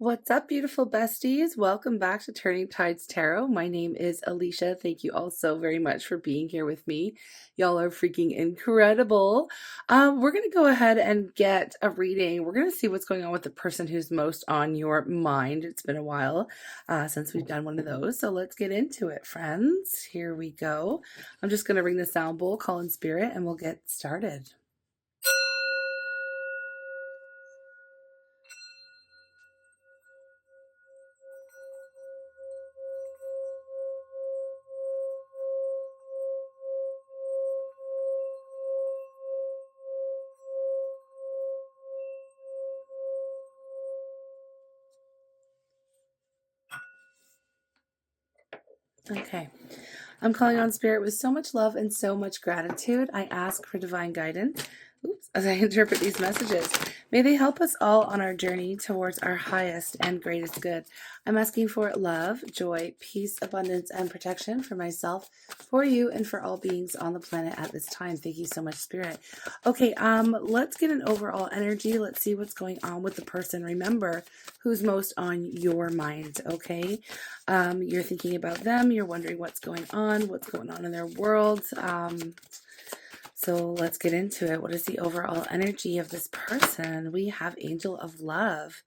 What's up, beautiful besties? Welcome back to Turning Tides Tarot. My name is Alicia. Thank you all so very much for being here with me. Y'all are freaking incredible. We're going to go ahead and get a reading. We're going to see what's going on with the person who's most on your mind. It's been a while since we've done one of those. So let's get into it, friends. Here we go. I'm just going to ring the sound bowl, call in spirit, and we'll get started. Okay. I'm calling on spirit with so much love and so much gratitude. I ask for divine guidance. As I interpret these messages, may they help us all on our journey towards our highest and greatest good. I'm asking for love, joy, peace, abundance, and protection for myself, for you, and for all beings on the planet at this time. Thank you so much, Spirit. Okay, let's get an overall energy. Let's see what's going on with the person. Remember who's most on your mind, okay? You're thinking about them. You're wondering what's going on in their world. So let's get into it. What is the overall energy of this person? We have Angel of Love.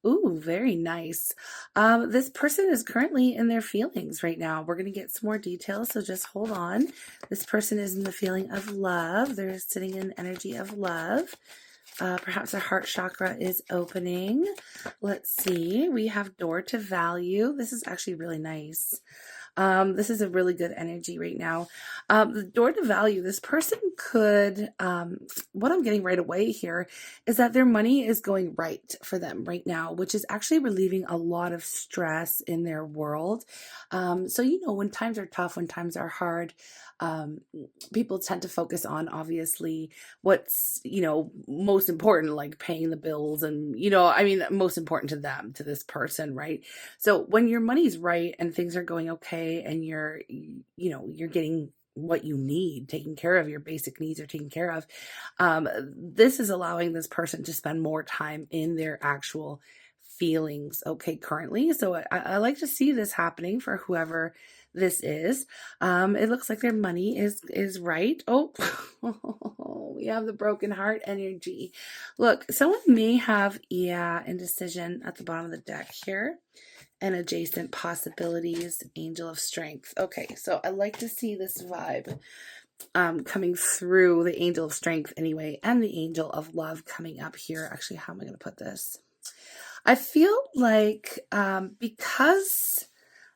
Ooh, very nice. This person is currently in their feelings right now. We're going to get some more details, so just hold on. This person is in the feeling of love. They're sitting in energy of love. Perhaps their heart chakra is opening. Let's see. We have door to value. This is actually really nice. This is a really good energy right now. The door to value, this person could, what I'm getting right away here is that their money is going right for them right now, which is actually relieving a lot of stress in their world. So, when times are tough, when times are hard, people tend to focus on obviously what's, most important, like paying the bills and, most important to them, to this person, right? So when your money's right and things are going okay and you're getting what you need taken care of, your basic needs are taken care of, this is allowing this person to spend more time in their actual feelings, okay, currently. So I like to see this happening for whoever this is. It looks like their money is right. Oh, we have the broken heart energy. Look, someone may have indecision at the bottom of the deck here, and adjacent possibilities, angel of strength. Okay, so I like to see this vibe coming through, the angel of strength anyway, and the angel of love coming up here. Actually, how am I going to put this? I feel like because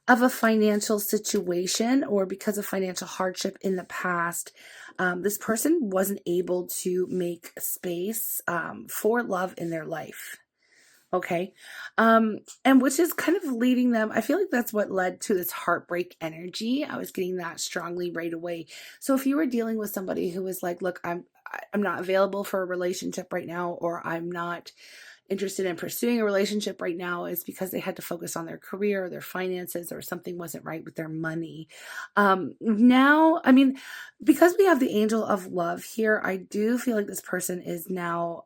of a financial situation or because of financial hardship in the past, this person wasn't able to make space for love in their life. Okay. And which is kind of leading them. I feel like that's what led to this heartbreak energy. I was getting that strongly right away. So if you were dealing with somebody who was like, look, I'm not available for a relationship right now, or I'm not interested in pursuing a relationship right now, is because they had to focus on their career or their finances, or something wasn't right with their money. Now, because we have the angel of love here, I do feel like this person is now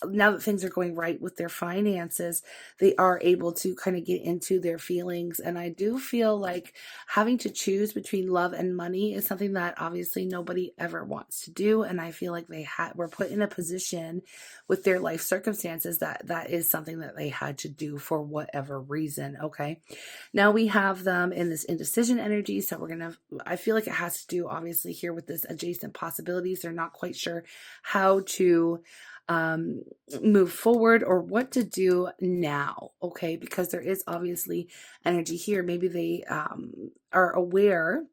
that things are going right with their finances, they are able to kind of get into their feelings. And I do feel like having to choose between love and money is something that obviously nobody ever wants to do. And I feel like they were put in a position with their life circumstances that is something that they had to do for whatever reason. Okay. Now we have them in this indecision energy. So I feel like it has to do obviously here with this adjacent possibilities. They're not quite sure how to move forward or what to do now. Okay. Because there is obviously energy here. Maybe they are aware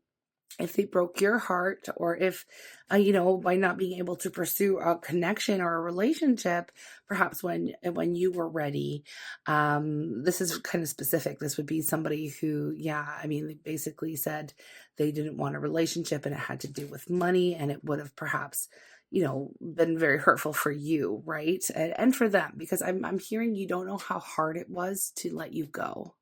if they broke your heart, or if, by not being able to pursue a connection or a relationship, perhaps when you were ready. This is kind of specific. This would be somebody who, they basically said they didn't want a relationship and it had to do with money, and it would have perhaps, been very hurtful for you, right? And for them, because I'm hearing you don't know how hard it was to let you go.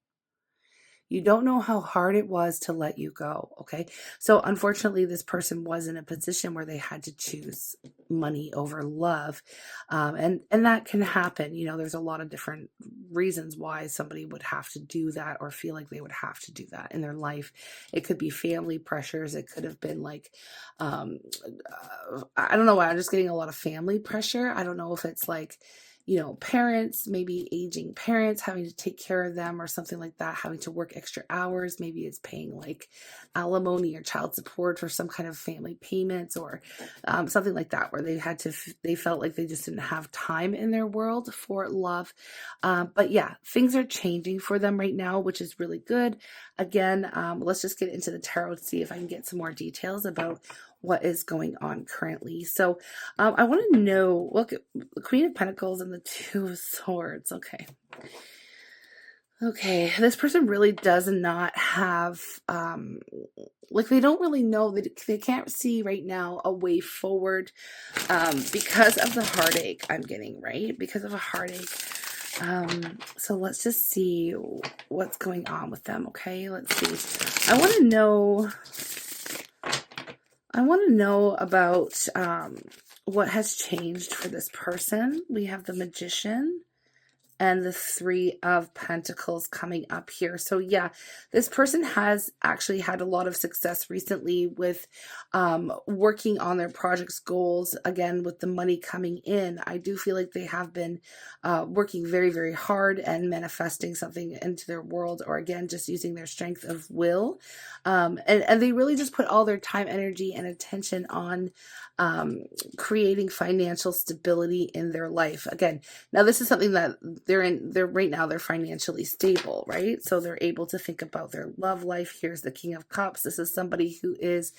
You don't know how hard it was to let you go. Okay. So unfortunately, this person was in a position where they had to choose money over love. And that can happen. There's a lot of different reasons why somebody would have to do that or feel like they would have to do that in their life. It could be family pressures. It could have been like, I don't know why. I'm just getting a lot of family pressure. I don't know if it's like, parents, maybe aging parents, having to take care of them or something like that, having to work extra hours. Maybe it's paying like alimony or child support for some kind of family payments or something like that, where they felt like they just didn't have time in their world for love. But yeah, things are changing for them right now, which is really good. Again, let's just get into the tarot to see if I can get some more details about what is going on currently. So I want to know, look, the Queen of Pentacles and the Two of Swords. Okay, this person really does not have, like they don't really know, they can't see right now a way forward because of the heartache I'm getting, right? Because of a heartache. So let's just see what's going on with them, okay? Let's see. I want to know about what has changed for this person. We have the Magician and the Three of Pentacles coming up here. So yeah, this person has actually had a lot of success recently with working on their project's goals. Again, with the money coming in, I do feel like they have been working very, very hard and manifesting something into their world, or again, just using their strength of will. And they really just put all their time, energy, and attention on creating financial stability in their life. Again, now this is something that they're right now, they're financially stable, right? So they're able to think about their love life. Here's the King of Cups. This is somebody who is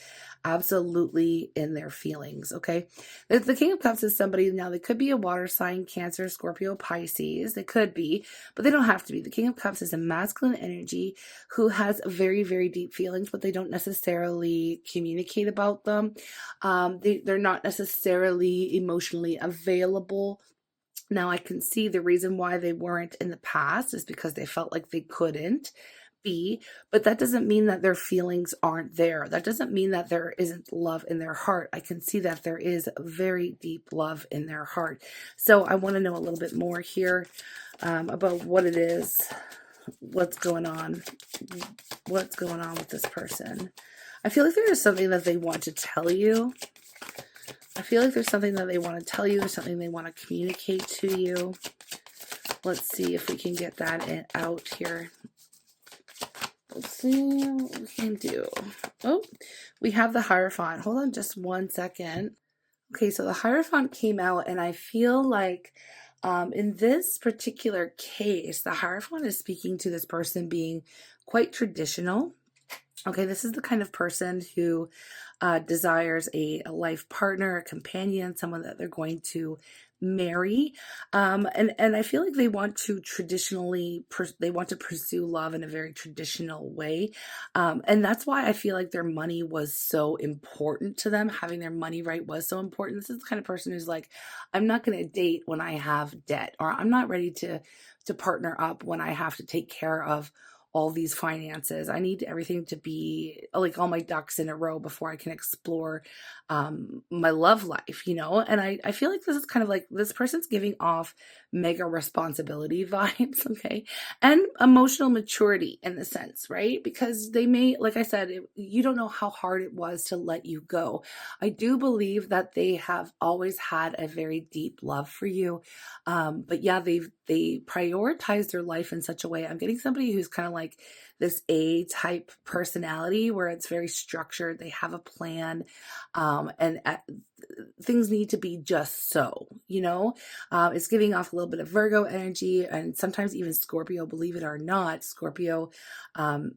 absolutely in their feelings, okay? The King of Cups is somebody, now they could be a water sign, Cancer, Scorpio, Pisces. They could be, but they don't have to be. The King of Cups is a masculine energy who has very, very deep feelings, but they don't necessarily communicate about them. They're not necessarily emotionally available. Now, I can see the reason why they weren't in the past is because they felt like they couldn't be, but that doesn't mean that their feelings aren't there. That doesn't mean that there isn't love in their heart. I can see that there is very deep love in their heart. So I want to know a little bit more here about what it is, what's going on with this person. I feel like there is something that they want to tell you. I feel like there's something that they want to tell you. There's something they want to communicate to you. Let's see if we can get that out here. Let's see what we can do. Oh, we have the Hierophant. Hold on just 1 second. Okay, so the Hierophant came out, and I feel like in this particular case, the Hierophant is speaking to this person being quite traditional. Okay, this is the kind of person who desires a life partner, a companion, someone that they're going to marry. And I feel like they want to pursue love in a very traditional way. And that's why I feel like their money was so important to them. Having their money right was so important. This is the kind of person who's like, I'm not going to date when I have debt, or I'm not ready to partner up when I have to take care of all these finances. I need everything to be like all my ducks in a row before I can explore my love life, And I feel like this is kind of like this person's giving off mega responsibility vibes, okay? And emotional maturity in the sense, right? Because they may, like I said, you don't know how hard it was to let you go. I do believe that they have always had a very deep love for you. But yeah, they prioritize their life in such a way. I'm getting somebody who's kind of like this A-type personality where it's very structured. They have a plan, and things need to be just so, it's giving off a little bit of Virgo energy, and sometimes even Scorpio, believe it or not, Scorpio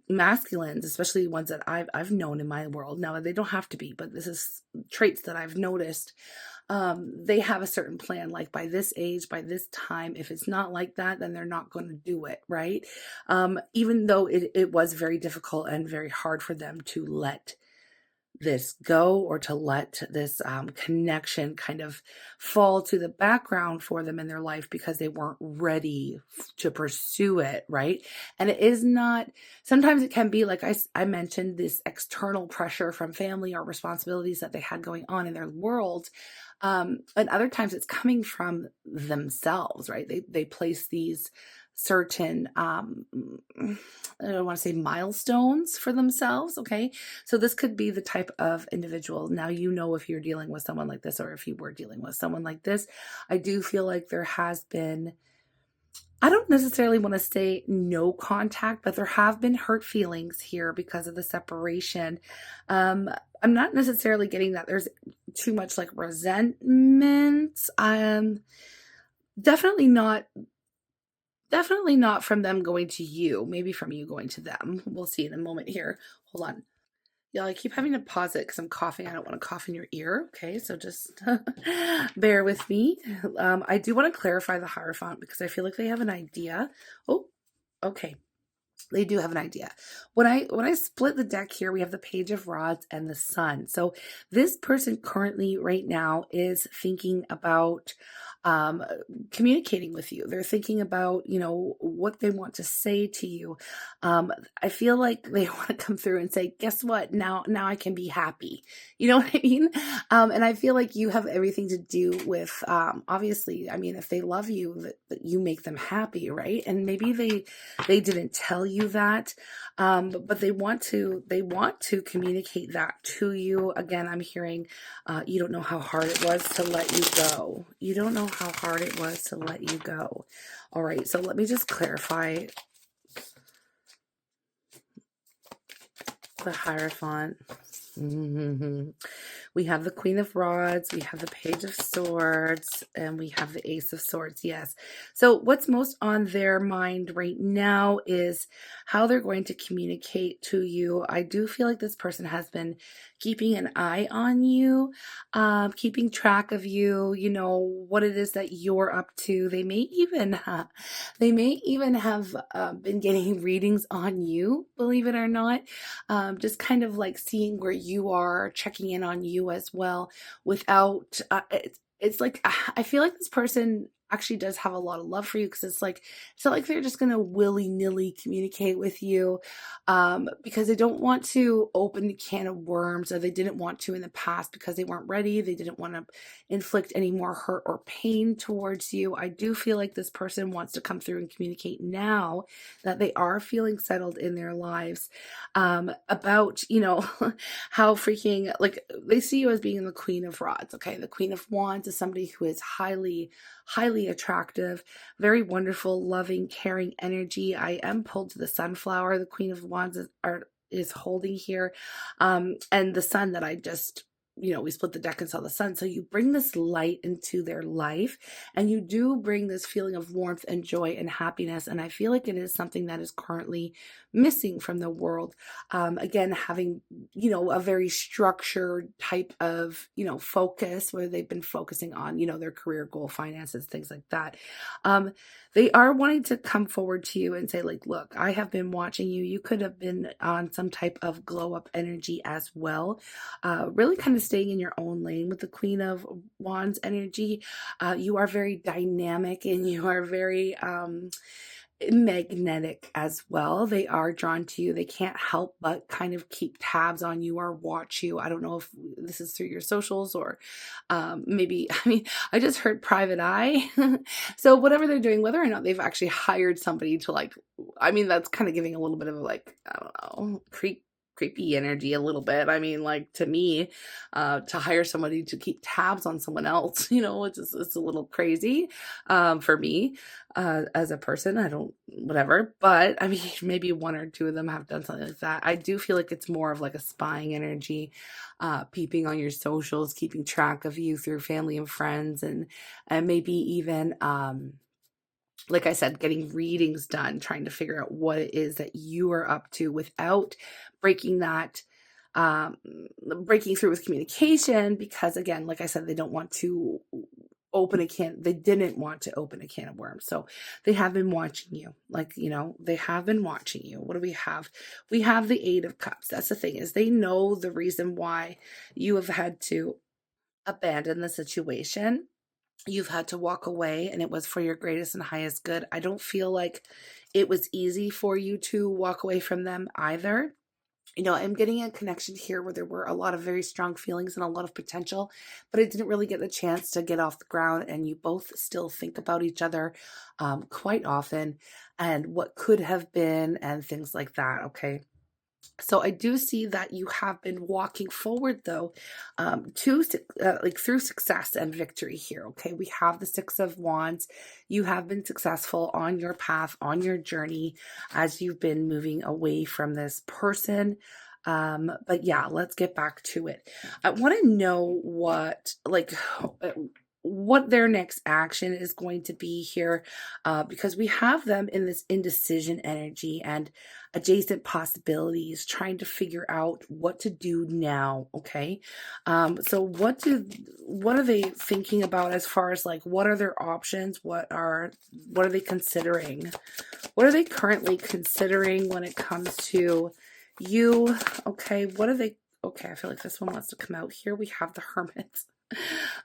masculines, especially ones that I've known in my world. Now, they don't have to be, but this is traits that I've noticed. They have a certain plan, like by this age, by this time. If it's not like that, then they're not going to do it, right? Even though it was very difficult and very hard for them to let this go, or to let this connection kind of fall to the background for them in their life because they weren't ready to pursue it, right? And it is not, sometimes it can be like I mentioned, this external pressure from family or responsibilities that they had going on in their world. And other times it's coming from themselves, right? They place these certain I don't want to say milestones for themselves. Okay. So this could be the type of individual. Now, if you're dealing with someone like this, or if you were dealing with someone like this, I do feel like there has been, I don't necessarily want to say no contact, but there have been hurt feelings here because of the separation. Um, I'm not necessarily getting that there's too much like resentment. Definitely not, definitely not from them going to you, maybe from you going to them. We'll see in a moment here. Hold on. Yeah, I keep having to pause it because I'm coughing. I don't want to cough in your ear. Okay, so just bear with me. I do want to clarify the Hierophant because I feel like they have an idea. Oh, okay. They do have an idea. When I split the deck here, we have the Page of Rods and the Sun. So this person currently right now is thinking about um, communicating with you. They're thinking about, what they want to say to you. Um, I feel like they want to come through and say, guess what? Now I can be happy. You know what I mean? And I feel like you have everything to do with, obviously, I mean, if they love you, that you make them happy, right? And maybe they didn't tell you that, but they want to communicate that to you. Again, I'm hearing you don't know how hard it was to let you go. You don't know how hard it was to let you go. All right, so let me just clarify the Hierophant. We have the Queen of Rods, we have the Page of Swords, and we have the Ace of Swords. Yes. So what's most on their mind right now is how they're going to communicate to you. I do feel like this person has been keeping an eye on you, keeping track of you, what it is that you're up to. They may even have been getting readings on you, believe it or not. Just kind of like seeing where you are, checking in on you as well without it's like I feel like this person actually does have a lot of love for you, because it's not like they're just going to willy-nilly communicate with you, because they don't want to open a can of worms, or they didn't want to in the past because they weren't ready. They didn't want to inflict any more hurt or pain towards you. I do feel like this person wants to come through and communicate now that they are feeling settled in their lives, about, how freaking, like, they see you as being the Queen of Rods. Okay. The Queen of Wands is somebody who is highly, highly attractive, very wonderful, loving, caring energy. I am pulled to the Sunflower. The Queen of Wands is holding here. And the Sun that I just, we split the deck and saw the Sun. So you bring this light into their life, and you do bring this feeling of warmth and joy and happiness. And I feel like it is something that is currently missing from the world. Again, having, a very structured type of, focus, where they've been focusing on, their career goal, finances, things like that. They are wanting to come forward to you and say, like, look, I have been watching you. You could have been on some type of glow up energy as well. Really kind of staying in your own lane with the Queen of Wands energy. You are very dynamic, and you are very magnetic as well. They are drawn to you. They can't help but kind of keep tabs on you or watch you. I don't know if this is through your socials, or maybe, I mean, I just heard private eye. So whatever they're doing, whether or not they've actually hired somebody to, like, I mean, that's kind of giving a little bit of a, like, I don't know, creepy energy a little bit. I mean, like, to me, to hire somebody to keep tabs on someone else, it's a little crazy, for me, as a person. I don't, whatever, but I mean, maybe one or two of them have done something like that. I do feel like it's more of like a spying energy, peeping on your socials, keeping track of you through family and friends, and maybe even, like I said, getting readings done, trying to figure out what it is that you are up to without breaking that, breaking through with communication, because again, like I said, they don't want to they didn't want to open a can of worms. So they have been watching you, like, they have been watching you. What do we have? We have the Eight of Cups. That's the thing, is they know the reason why you have had to abandon the situation. You've had to walk away, and it was for your greatest and highest good. I don't feel like it was easy for you to walk away from them either. You know, I'm getting a connection here where there were a lot of very strong feelings and a lot of potential, but it didn't really get the chance to get off the ground. And you both still think about each other quite often and what could have been and things like that. Okay. So I do see that you have been walking forward though, like through success and victory here. Okay, we have the Six of Wands. You have been successful on your path, on your journey, as you've been moving away from this person. But yeah, let's get back to it. I want to know what their next action is going to be here, because we have them in this indecision energy and adjacent possibilities, trying to figure out what to do now. Okay. So what are they thinking about as far as like what are their options? What are they considering? What are they currently considering when it comes to you? Okay, what are they? Okay, I feel like this one wants to come out here. We have the Hermit.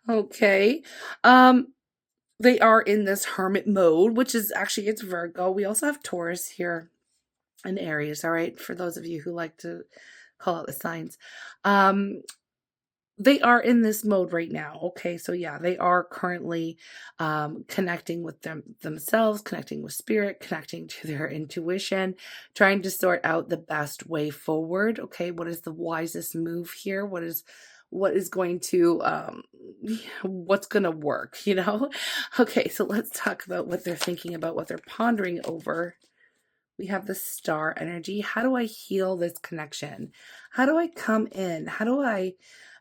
Okay. They are in this hermit mode, which is actually, it's Virgo. We also have Taurus here and Aries, all right, for those of you who like to call out the signs. They are in this mode right now. Okay, so yeah, they are currently connecting with themselves, connecting with spirit, connecting to their intuition, trying to sort out the best way forward. Okay, what is the wisest move here? What is going to what's going to work, you know? Okay, so let's talk about what they're thinking about, what they're pondering over. We have the Star energy. How do I heal this connection? How do I come in? How do I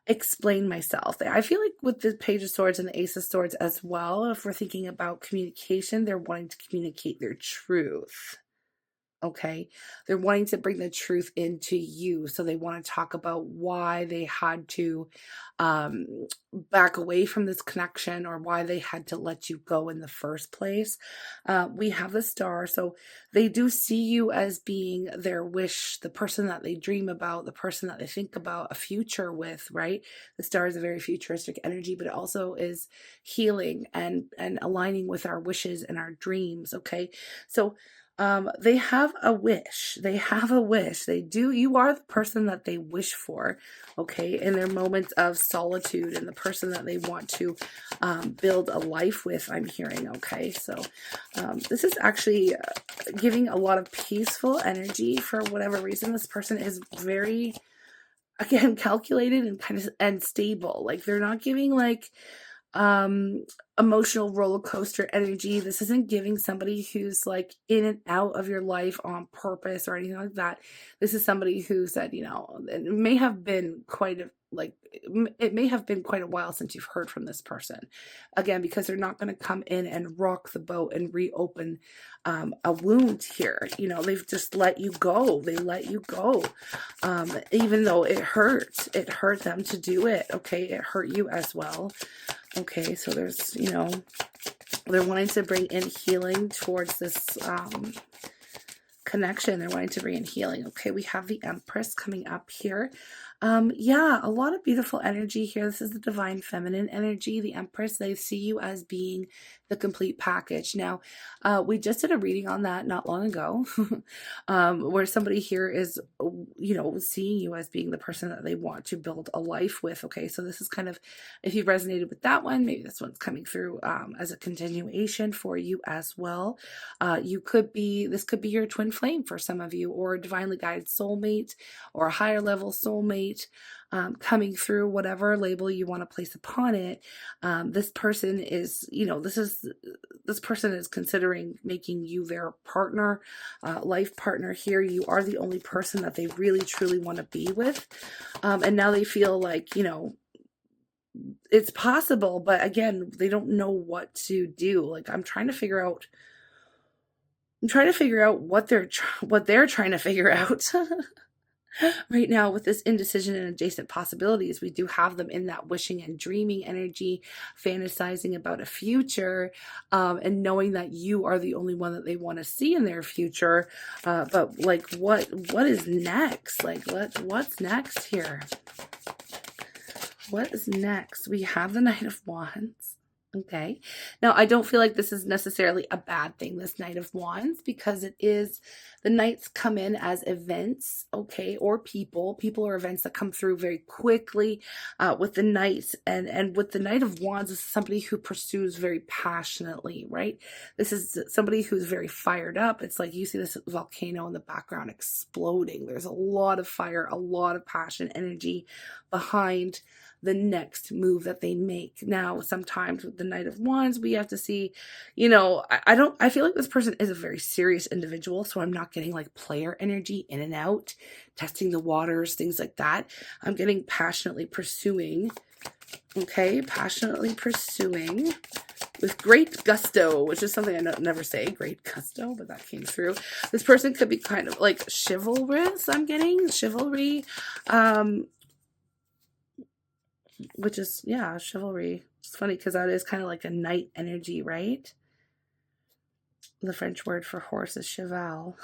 explain myself? I feel like with the Page of Swords and the Ace of Swords as well, if we're thinking about communication, they're wanting to communicate their truth. Okay. They're wanting to bring the truth into you. So they want to talk about why they had to um, back away from this connection, or why they had to let you go in the first place. We have the Star. So they do see you as being their wish, the person that they dream about, the person that they think about a future with, right? The Star is a very futuristic energy, but it also is healing and aligning with our wishes and our dreams. Okay. So they have a wish. They have a wish. They do. You are the person that they wish for, okay, in their moments of solitude, and the person that they want to build a life with, I'm hearing, okay? So this is actually giving a lot of peaceful energy. For whatever reason, this person is very, again, calculated and kind of and stable. Like, they're not giving like emotional roller coaster energy. This isn't giving somebody who's like in and out of your life on purpose or anything like that. This is somebody who said, you know, it may have been quite a it may have been quite a while since you've heard from this person, again, because they're not going to come in and rock the boat and reopen a wound here. You know, they've just let you go. They let you go, even though it hurt them to do it. Okay, it hurt you as well. Okay, so there's, you know, they're wanting to bring in healing towards this connection. They're wanting to bring in healing. Okay, we have the Empress coming up here. Yeah, a lot of beautiful energy here. This is the divine feminine energy. The Empress, they see you as being the complete package. Now, we just did a reading on that not long ago, where somebody here is, you know, seeing you as being the person that they want to build a life with. Okay, so this is kind of, if you resonated with that one, maybe this one's coming through as a continuation for you as well. This could be your twin flame for some of you, or a divinely guided soulmate, or a higher level soulmate coming through, whatever label you want to place upon it. This person is, you know, this person is considering making you their partner, life partner here. You are the only person that they really truly want to be with. And now they feel like, you know, it's possible, but again, they don't know what to do. Like, I'm trying to figure out what they're trying to figure out. Right now, with this indecision and adjacent possibilities, we do have them in that wishing and dreaming energy, fantasizing about a future, and knowing that you are the only one that they want to see in their future. But like, what is next? Like, what's next here? What is next? We have the Knight of Wands. Okay. Now, I don't feel like this is necessarily a bad thing, this Knight of Wands, because it is the knights come in as events, okay, or people or events that come through very quickly with the knights. And with the Knight of Wands, this is somebody who pursues very passionately, right? This is somebody who's very fired up. It's like you see this volcano in the background exploding. There's a lot of fire, a lot of passion, energy behind the next move that they make. Now, sometimes with the Knight of Wands, we have to see, I feel like this person is a very serious individual, so I'm not getting like player energy in and out, testing the waters, things like that. I'm getting passionately pursuing, okay, passionately pursuing with great gusto, which is something I never say, great gusto, but that came through. This person could be kind of like chivalrous, I'm getting, chivalry, which is, yeah, chivalry. It's funny because that is kind of like a knight energy, right? The French word for horse is cheval.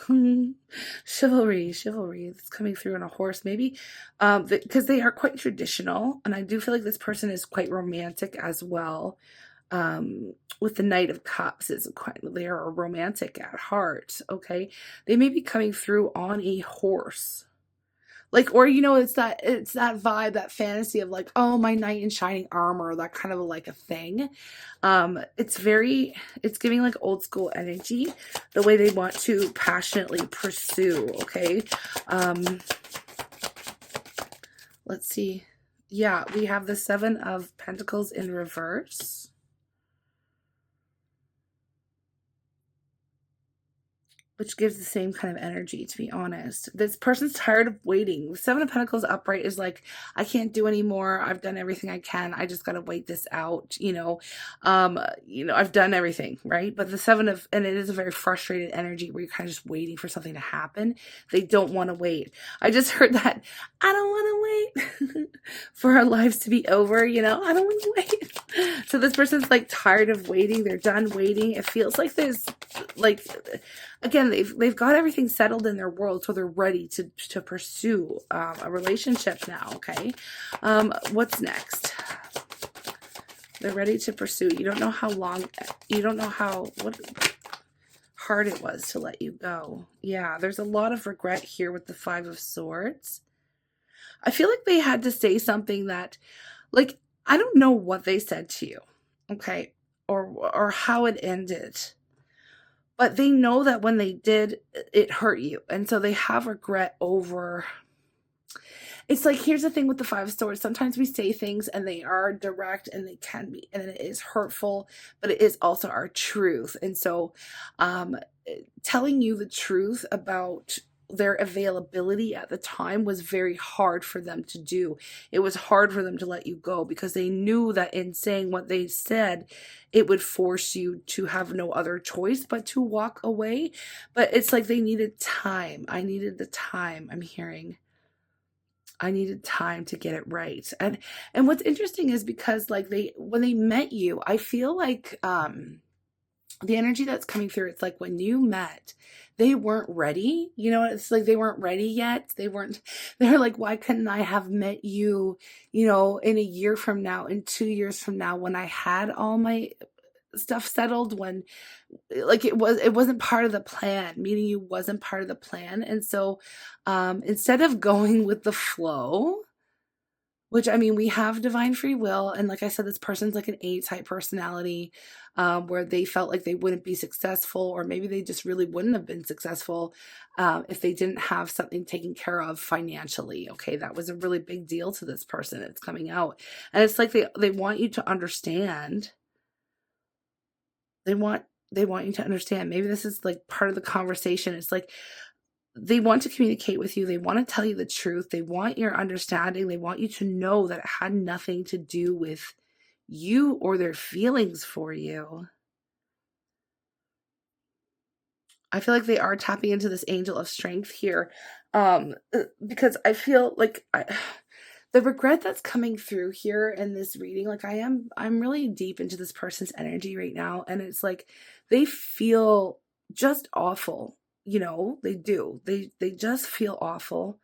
Chivalry. It's coming through on a horse, maybe, because they are quite traditional, and I do feel like this person is quite romantic as well. With the Knight of Cups, they are romantic at heart. Okay, they may be coming through on a horse. Like, or it's that vibe, that fantasy of like, oh, my knight in shining armor, that kind of like a thing. It's giving like old school energy, the way they want to passionately pursue, okay? Let's see. Yeah, we have the Seven of Pentacles in reverse. Which gives the same kind of energy, to be honest. This person's tired of waiting. The Seven of Pentacles upright is like, I can't do anymore. I've done everything I can. I just got to wait this out. I've done everything, right? But and it is a very frustrated energy where you're kind of just waiting for something to happen. They don't want to wait. I just heard that. I don't want to wait for our lives to be over. I don't want to wait. So this person's like tired of waiting. They're done waiting. It feels like there's like, again, they've got everything settled in their world, so they're ready to pursue a relationship now. Okay, what's next? They're ready to pursue. You don't know how long. You don't know what hard it was to let you go. Yeah, there's a lot of regret here with the Five of Swords. I feel like they had to say something that, like, I don't know what they said to you, okay, or how it ended. But they know that when they did, it hurt you. And so they have regret over. It's like, here's the thing with the Five of Swords. Sometimes we say things and they are direct and they can be, and it is hurtful, but it is also our truth. And so telling you the truth about their availability at the time was very hard for them to do. It was hard for them to let you go because they knew that in saying what they said, it would force you to have no other choice but to walk away. But it's like they needed time. I needed the time. I'm hearing I needed time to get it right. And what's interesting is because like when they met you, I feel like the energy that's coming through, it's like when you met, they weren't ready. It's like they weren't ready yet. They're like, why couldn't I have met you, in a year from now, in 2 years from now, when I had all my stuff settled, when like it wasn't part of the plan. Meeting you wasn't part of the plan. And so instead of going with the flow, which, I mean, we have divine free will. And like I said, this person's like an A-type personality, where they felt like they wouldn't be successful, or maybe they just really wouldn't have been successful if they didn't have something taken care of financially. Okay, that was a really big deal to this person. It's coming out. And it's like they want you to understand. They want you to understand. Maybe this is like part of the conversation. It's like, they want to communicate with you. They want to tell you the truth. They want your understanding. They want you to know that it had nothing to do with you or their feelings for you. I feel like they are tapping into this angel of strength here, because I feel like the regret that's coming through here in this reading, like I'm really deep into this person's energy right now, and it's like they feel just awful. They do. They just feel awful.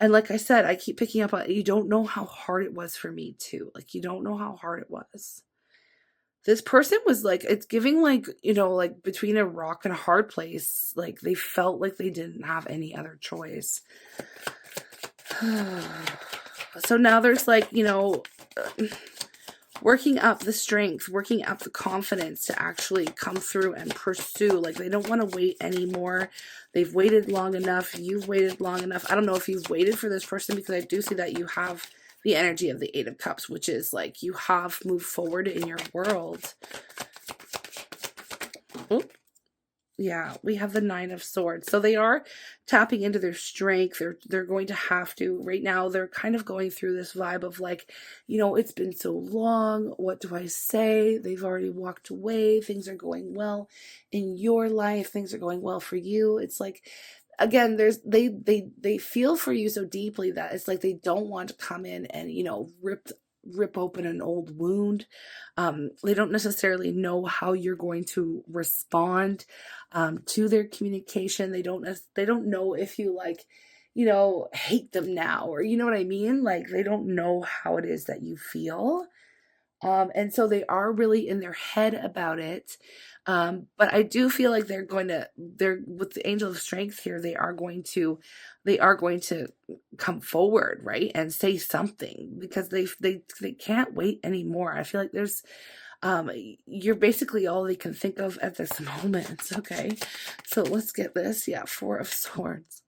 And like I said, I keep picking up on, you don't know how hard it was for me too. Like, you don't know how hard it was. This person was like, it's giving like, like between a rock and a hard place. Like they felt like they didn't have any other choice. So now there's like, working up the strength, working up the confidence to actually come through and pursue. Like they don't want to wait anymore. They've waited long enough. You've waited long enough. I don't know if you've waited for this person, because I do see that you have the energy of the Eight of Cups, which is like you have moved forward in your world. Oop. Yeah, we have the Nine of Swords. So they are tapping into their strength. They're going to have to. Right now, they're kind of going through this vibe of like, it's been so long. What do I say? They've already walked away. Things are going well in your life. Things are going well for you. It's like, again, they feel for you so deeply that it's like they don't want to come in and, rip open an old wound. They don't necessarily know how you're going to respond to their communication. They don't know if you like, hate them now, or you know what I mean? Like they don't know how it is that you feel. And so they are really in their head about it. But I do feel like they're with the Angel of Strength here, they are going to come forward, right? And say something, because they can't wait anymore. I feel like there's, you're basically all they can think of at this moment. Okay. So let's get this. Yeah. Four of Swords.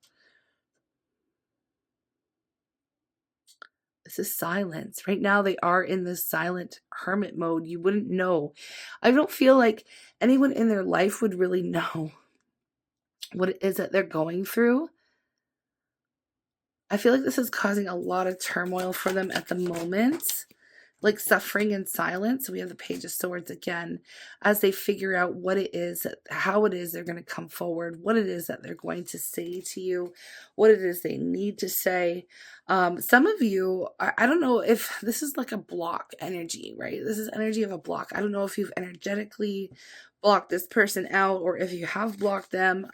This is silence. Right now, they are in this silent hermit mode. You wouldn't know. I don't feel like anyone in their life would really know what it is that they're going through. I feel like this is causing a lot of turmoil for them at the moment, like suffering in silence. We have the Page of Swords again, as they figure out what it is, how it is they're going to come forward, what it is that they're going to say to you, what it is they need to say. Some of you, I don't know if this is like a block energy, right? This is energy of a block. I don't know if you've energetically blocked this person out, or if you have blocked them.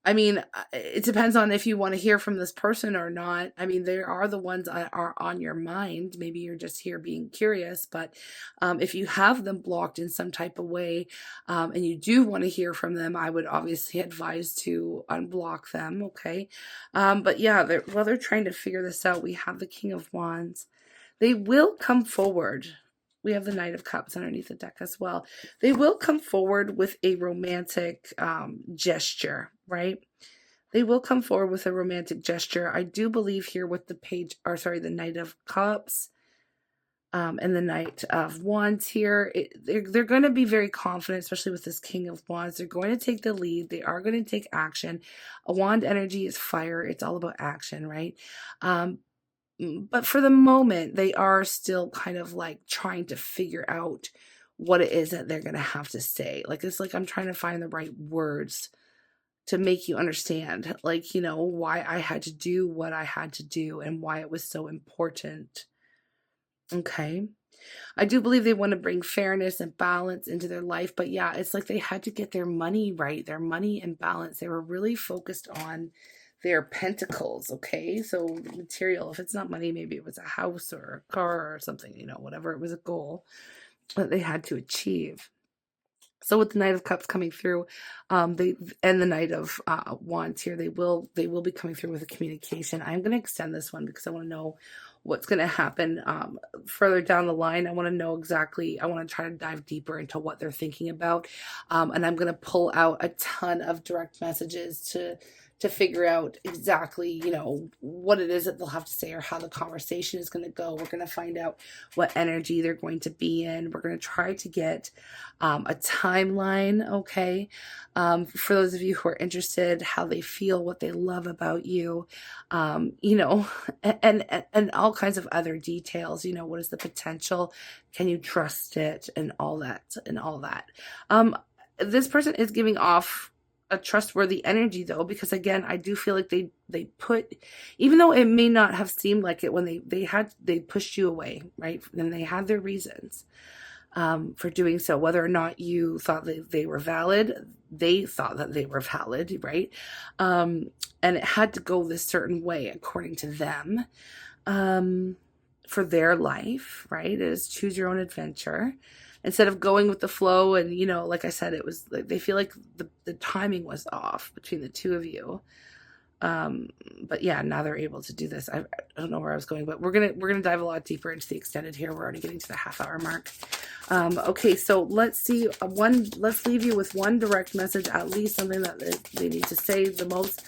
I mean, it depends on if you want to hear from this person or not. I mean, there are the ones that are on your mind. Maybe you're just here being curious, but if you have them blocked in some type of way, and you do want to hear from them, I would obviously advise to unblock them, okay? But yeah, while they're trying to figure this out, we have the King of Wands. They will come forward. We have the Knight of Cups underneath the deck as well. They will come forward with a romantic gesture, right? They will come forward with a romantic gesture. I do believe here with the the Knight of Cups and the Knight of Wands here, they're going to be very confident, especially with this King of Wands. They're going to take the lead. They are going to take action. A wand energy is fire. It's all about action, right? But for the moment, they are still kind of like trying to figure out what it is that they're going to have to say. Like, it's like I'm trying to find the right words to make you understand, like, why I had to do what I had to do and why it was so important. Okay. I do believe they want to bring fairness and balance into their life. But yeah, it's like they had to get their money right, their money and balance. They were really focused on their pentacles, okay? So material, if it's not money, maybe it was a house or a car or something, whatever. It was a goal that they had to achieve. So with the Knight of Cups coming through, they and the Knight of Wands here, they will be coming through with a communication. I'm going to extend this one because I want to know what's going to happen further down the line. I want to know exactly. I want to try to dive deeper into what they're thinking about, and I'm going to pull out a ton of direct messages to figure out exactly, what it is that they'll have to say or how the conversation is going to go. We're going to find out what energy they're going to be in. We're going to try to get a timeline, okay? For those of you who are interested, how they feel, what they love about you, and all kinds of other details. What is the potential? Can you trust it? And all that, this person is giving off a trustworthy energy, though, because again, I do feel like they put, even though it may not have seemed like it when they pushed you away, right? And they had their reasons for doing so. Whether or not you thought that they were valid, they thought that they were valid, right? And it had to go this certain way according to them. for their life, right? It is choose your own adventure instead of going with the flow. And, you know, like I said, it was, they feel like the timing was off between the two of you. But yeah, now they're able to do this. I don't know where I was going, but we're gonna dive a lot deeper into the extended here. We're already getting to the half-hour mark. Okay, so let's see. Let's leave you with one direct message, at least something that they need to say the most.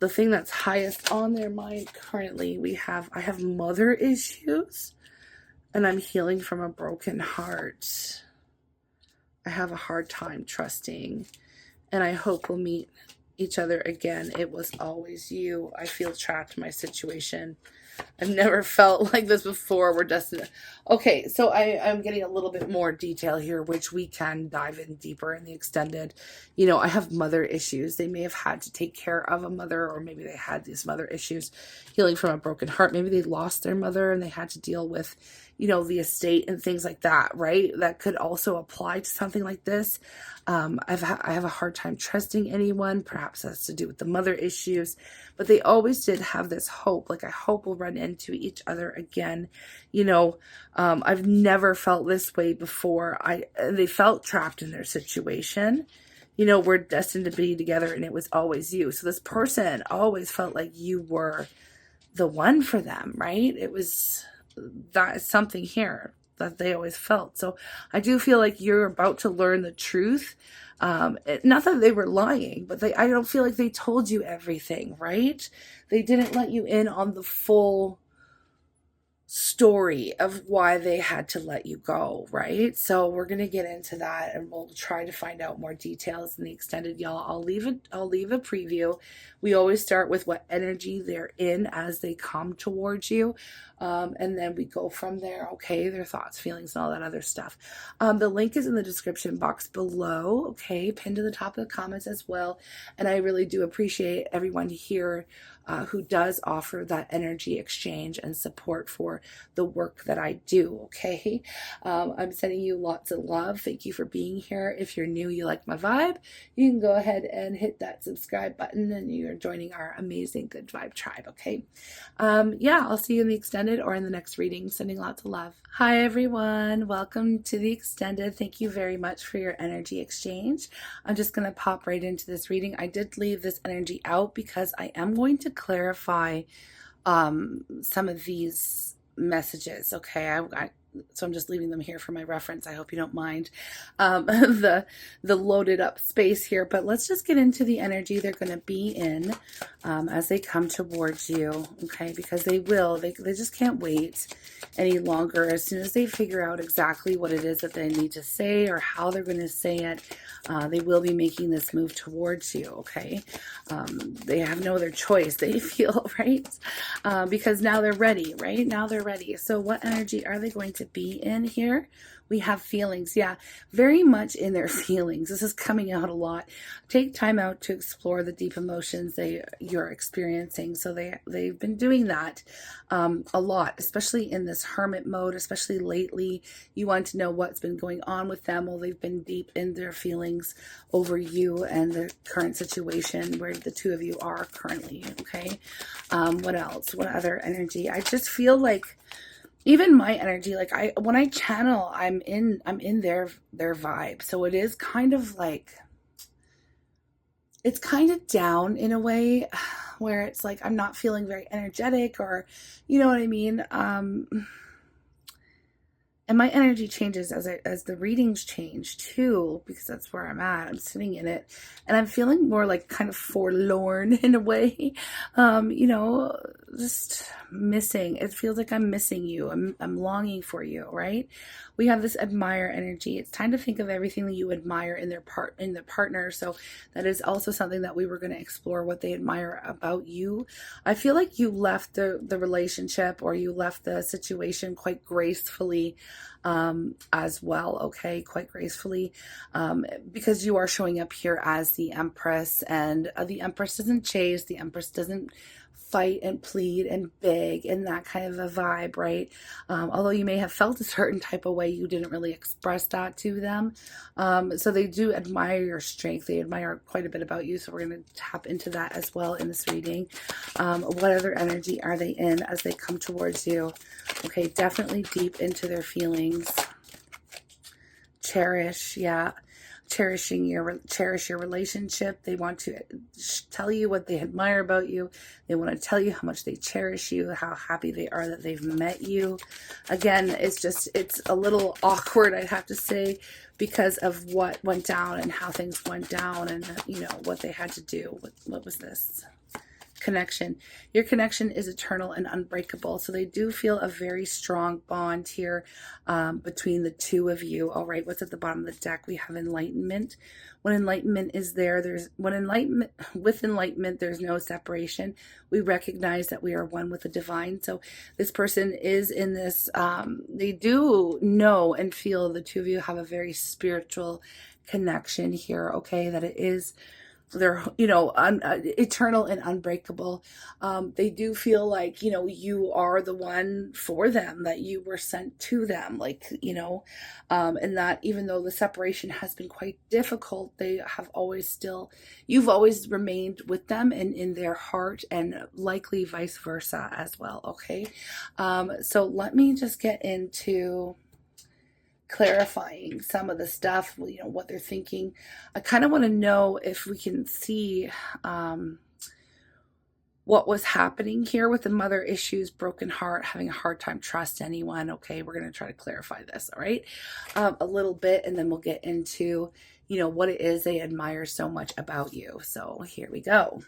The thing that's highest on their mind currently, I have mother issues, and I'm healing from a broken heart. I have a hard time trusting, and I hope we'll meet each other again. It was always you. I feel trapped in my situation. I've never felt like this before. We're destined. Okay, so I'm getting a little bit more detail here, which we can dive in deeper in the extended. You know, I have mother issues. They may have had to take care of a mother, or maybe they had these mother issues, healing from a broken heart. Maybe they lost their mother and they had to deal with, you know, the estate and things like that, right? That could also apply to something like this. I have a hard time trusting anyone. Perhaps that's to do with the mother issues, but they always did have this hope. Like, I hope we'll run into each other again. You know, I've never felt this way before. They felt trapped in their situation. You know, we're destined to be together, and it was always you. So this person always felt like you were the one for them, right? That is something here that they always felt. So I do feel like you're about to learn the truth. Not that they were lying, but I don't feel like they told you everything, right? They didn't let you in on the full story of why they had to let you go, right? So we're going to get into that, and we'll try to find out more details in the extended, y'all. I'll leave a preview. We always start with what energy they're in as they come towards you. And then we go from there, okay? Their thoughts, feelings, and all that other stuff. The link is in the description box below, okay? Pinned to the top of the comments as well. And I really do appreciate everyone here who does offer that energy exchange and support for the work that I do, okay? I'm sending you lots of love. Thank you for being here. If you're new, you like my vibe, you can go ahead and hit that subscribe button, and you're joining our amazing Good Vibe tribe, okay? Yeah, I'll see you in the extended or in the next reading. Sending lots of love. Hi, everyone. Welcome to the extended. Thank you very much for your energy exchange. I'm just going to pop right into this reading. I did leave this energy out because I am going to clarify some of these messages, okay? So I'm just leaving them here for my reference. I hope you don't mind the loaded up space here, but let's just get into the energy they're going to be in as they come towards you, okay? Because they just can't wait any longer. As soon as they figure out exactly what it is that they need to say or how they're going to say it, they will be making this move towards you, okay? They have no other choice, they feel, right? Because now they're ready, right? Now they're ready. So what energy are they going to be in here? We have feelings. Yeah, very much in their feelings. This is coming out a lot. Take time out to explore the deep emotions you're experiencing. So they've been doing that a lot, especially in this hermit mode, especially lately. You want to know what's been going on with them. Well, they've been deep in their feelings over you and the current situation where the two of you are currently, okay? What else? What other energy? I just feel like even my energy, like when I channel, I'm in their vibe. So it is kind of like, it's kind of down in a way where it's like I'm not feeling very energetic, or you know what I mean? And my energy changes as the readings change too, because that's where I'm at. I'm sitting in it, and I'm feeling more like kind of forlorn in a way. You know, just missing. It feels like I'm missing you. I'm longing for you, right? We have this admire energy. It's time to think of everything that you admire in their partner. So that is also something that we were going to explore, what they admire about you. I feel like you left the relationship, or you left the situation quite gracefully as well, okay? Quite gracefully, because you are showing up here as the Empress, and the Empress doesn't chase, the Empress doesn't fight and plead and beg and that kind of a vibe, right? Although you may have felt a certain type of way, you didn't really express that to them. So they do admire your strength. They admire quite a bit about you. So we're going to tap into that as well in this reading. What other energy are they in as they come towards you? Okay, definitely deep into their feelings. Cherish, yeah. Cherish your relationship. They want to tell you what they admire about you. They want to tell you how much they cherish you, how happy they are that they've met you. Again, it's a little awkward, I'd have to say, because of what went down and how things went down and, you know, what they had to do. What was this? Connection. Your connection is eternal and unbreakable. So they do feel a very strong bond here between the two of you. All right, what's at the bottom of the deck? We have enlightenment. When enlightenment is there, with enlightenment, there's no separation. We recognize that we are one with the divine. So this person is in this, they do know and feel the two of you have a very spiritual connection here, okay, that it is, they're, you know, eternal and unbreakable. They do feel like, you know, you are the one for them, that you were sent to them, like, you know, and that even though the separation has been quite difficult, they have always you've always remained with them and in their heart, and likely vice versa as well. Okay. So let me just get into clarifying some of the stuff, you know, what they're thinking. I kind of want to know if we can see what was happening here with the mother issues, broken heart, having a hard time trust anyone. Okay, we're going to try to clarify this, all right, a little bit, and then we'll get into, you know, what it is they admire so much about you. So here we go.